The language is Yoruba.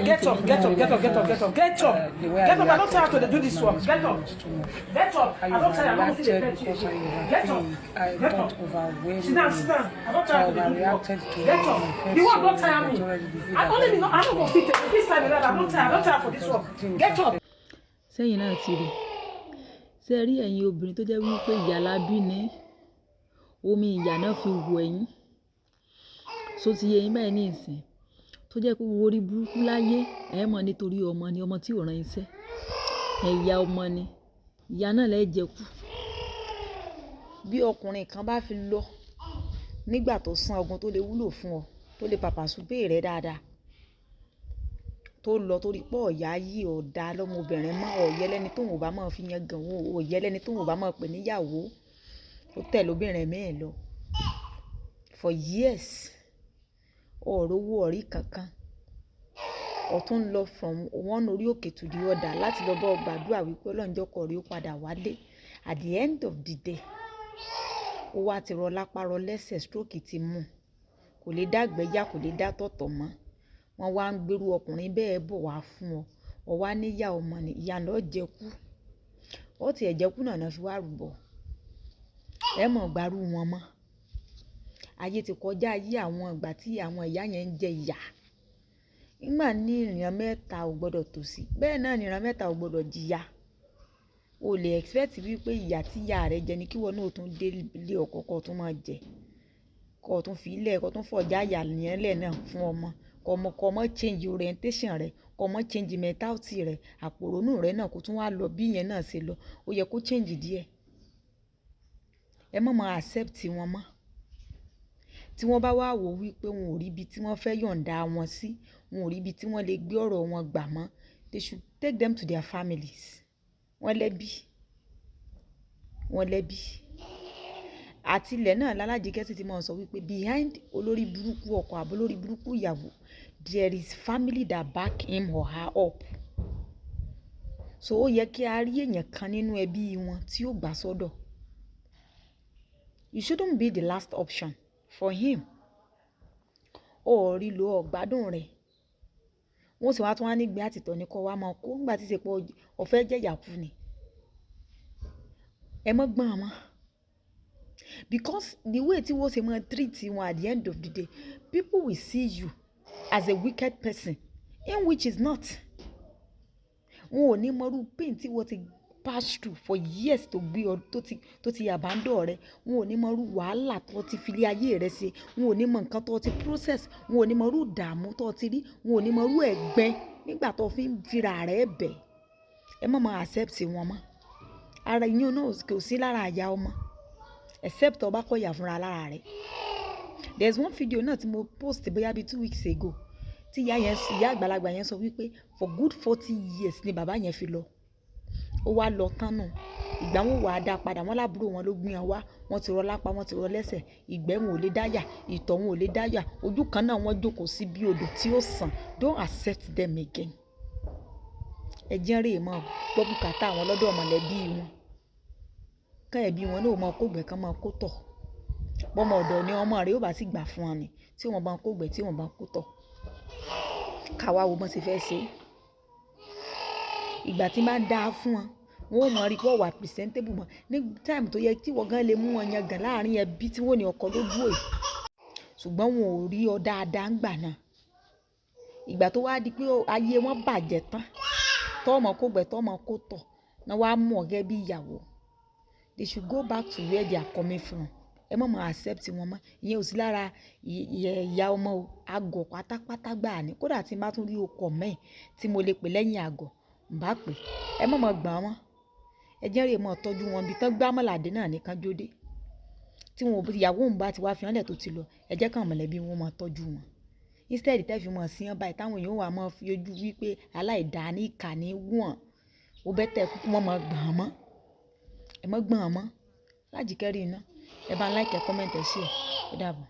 Get up. Get up. Get up. I don't tell her to do this work. Get up. I don't tell her. I don't see the bed. Get up. I got overwhelmed. Sit down. I don't tell her to do this work. Get up. You won't don't tire me. I don't go fit it. This time I don't tire for this work. Get up. Sẹ́yìn náà ti rí. Ṣé rí ẹ̀yin obìnrin tó jẹ́ wípé ìyá lábí ni omi ìyá náà fi wò ẹ̀yin. So ti yẹ yín báyìí ní ìsìn. Tó jẹ́ pé orí burúkú láyé ẹ̀ mọ̀ nítorí ọmọ ni ọmọ tí ò rán iṣẹ́. Ẹ̀yà ọmọ ni. Ìyá náà lẹ́ jẹ kú. Bí ọkùnrin kan bá fi lọ nígbà tó san ọgbọ́n tó lè wúlò fún ọ, tó lè pàpà súpé rẹ dáadáa. Tó lọ torí pé ọ̀yá yìí ọ̀dà lọ́mọbìnrin mọ́ ọ̀yẹ́lẹ́ni tóun ò bá máa fi yan gan òun ọ̀yẹ́lẹ́ni tóun ò bá máa pè níyàwó. Ó tẹ̀ lóbìnrin mẹ́ẹ̀ lọ. For years. Ọ̀rọ̀ owó ọ̀rí kankan. Ọ̀tún lọ from one orí òkè to the other láti lọ bá gbàdúrà wípé ọlọ́njọ́kọ̀ rí ó padà wálé. At the end of the day, ó wá ti rọ lápá rọ lẹ́sẹ̀ stroke ti mú. Kò lè dàgbẹ́yà kò lè dá tọ̀tọ̀ mọ́. Wọ́n wá ń gbèrú ọkùnrin bẹ́ẹ̀ bọ̀ wá fún ọ. Ọ wá níyà ọmọ ni ìyá náà jẹ kú. Ó ti ẹ̀jẹ̀ kú náà fi wá rúbọ. Ẹ mọ̀ gbárù wọn mọ́. Ayé ti kọjá ayé àwọn ìgbà tí àwọn ìyá yẹn ń jẹ ìyà. Nígbà ní ìran mẹ́ta ò gbọdọ̀ tòṣì. Bẹ́ẹ̀ náà ní ìran mẹ́ta ò gbọdọ̀ jìyà. O lè expect wípé ìyà tí ìyá rẹ jẹ ni kí wọ́n náà tún dé ilé ọkọ kó tún máa jẹ. Kó tún fi ilé kó tún fọjá ìyà yẹn lẹ̀ náà fún ọmọ. Kó mọ́ change orientation rẹ̀. Kó mọ́ change mentality rẹ̀. Àpòrónú rẹ̀ náà kó tún wá lọ bí yẹn náà ṣe lọ. Ó yẹ kó change díẹ̀. Ẹ má máa accept wọn mọ́. Tí wọ́n bá wá wò wípé wọn ò rí ibi tí wọ́n fẹ́ yọ̀ǹda wọn sí, wọn ò rí ibi tí wọ́n lè gbé ọ̀rọ̀ wọn gbà mọ́, they should take them to their families. Wọ́n lẹ́bi. Àti ilẹ̀ náà lálájẹkẹ́ sì ti máa sọ wípé behind olórí burúkú ọkọ àbí olórí burúkú ìyàwó, there is family that back him or her up. So ó yẹ kí a rí èèyàn kan nínú ẹbí wọn tí ó gbà sọ́dọ̀. You shouldn't be the last option for him. Ó rí lo ọ̀gbádùn rẹ̀. Wọ́n sì wá tún wá nígbé àtìtọ́ ní kọ́ wá máa kó nígbà tí ṣe pé ọ̀fẹ́ jẹ̀yà kú ni. Ẹ mọ́ gbọ́n mọ́. Because the way tí wọ́n ṣe máa treat wọn at the end of the day, people will see you as a wicked person, in which is not. Wọn ò ní mọrú pain tí wọ́n ti pass through for years tó gbé ọ tó ti abandon rẹ. Wọn ò ní mọrú wàhálà tó ti fi ilé ayé rẹ ṣe. Wọn ò ní mọ nǹkan tó ti process. Wọn ò ní mọrú ìdààmú tó ti rí. Wọn ò ní mọrú ẹ̀gbẹ́ nígbà tó fi ń fira rẹ̀ bẹ̀. Ẹ má máa accept wọn mọ́. Ara yín náà kò sí lára àyà ọmọ. Except ọba kọ ìyà fúnra lára rẹ̀. There's one video náà tí mo post bóyá bí 2 weeks ago. Tí ìyá àgbàlagbà yẹn sọ wípé for good 40 years ni bàbá yẹn fi lọ. Ó wá lọ tán náà. Ìgbà wọn wà á dá padà. Wọ́n lábúrò wọn ló gbìn wá. Wọ́n ti rọ lápá, wọ́n ti rọ lẹ́sẹ̀. Ìgbẹ́ wọn ò lè dáyà. Ìtọ̀ wọn ò lè dáyà. Ojú kan náà wọ́n jókòó sí bí odò tí ó sàn. Don't accept them again. Ẹ jẹ́ rèé mọ́ gbọ́ bùkátà wọn lọ́dọ̀ mọ̀lẹ́bí wọn. Kán ẹbí wọn náà máa kó gbẹ̀ kán máa kó tọ̀. Bọ́mọ ọ̀dọ̀ ni ọmọ rẹ̀ ó bá sì gbà fún wọn ni. Tí wọ́n bá kó gbẹ̀ tí wọ́n bá kó tọ̀. Káwa wo bọ́n ṣe fẹ́ ṣe. Ìgbà tí máa dáa fún wọn, wọn ò mọ̀ rí pé wà presentable mọ́. Ní time tó yẹ tí wọ́n gan lè mú wọn yan gan láàrin ẹbí tí wọ́n ní ọkọ lójú ẹ̀. Ṣùgbọ́n wọn ò rí ọ dáadáa ńgbà náà. Ìgbà tó wá di pé ayé wọn bàjẹ́ tán. Tọ́mọ kó gbẹ̀ tọ́mọ kó tọ̀. Náà wá mú ọ̀gẹ́ bí ìyàwó. They should go back to where they are coming from. Ẹ má máa accept wọn mọ́. Ìyẹn ò sí lára ìyá ọmọ o. Àgọ̀ pátápátá gbà ní. Kódà tí n bá tún rí ọkọ mẹ́ẹ̀ tí mo lè pè lẹ́yìn àgọ̀, n bá pè. Ẹ má máa gbọ́n wọn. Ẹ jẹ́ rèé mọ́ tọ́jú wọn bí tán gbá mọ́làdé náà ní kan jóde. Tí wọn ìyàwó ń bá ti wá fi hàn lẹ̀ tó ti lọ. Ẹ jẹ́ kàn mọ̀lẹ́bí wọn máa tọ́jú wọn. Instead tẹ́ fi mọ̀ sí wọn báyìí táwọn èèyàn wà máa fi ojú wípé aláìdá ní ìkà ní wọ̀n. Ó bẹ́tẹ̀ kúkú wọn máa gbọ́n mọ́. Ẹ má gbọ́n mọ́. Lájìkẹ́ rí iná. Ẹ bá like, comment, share. Ó dàbọ̀.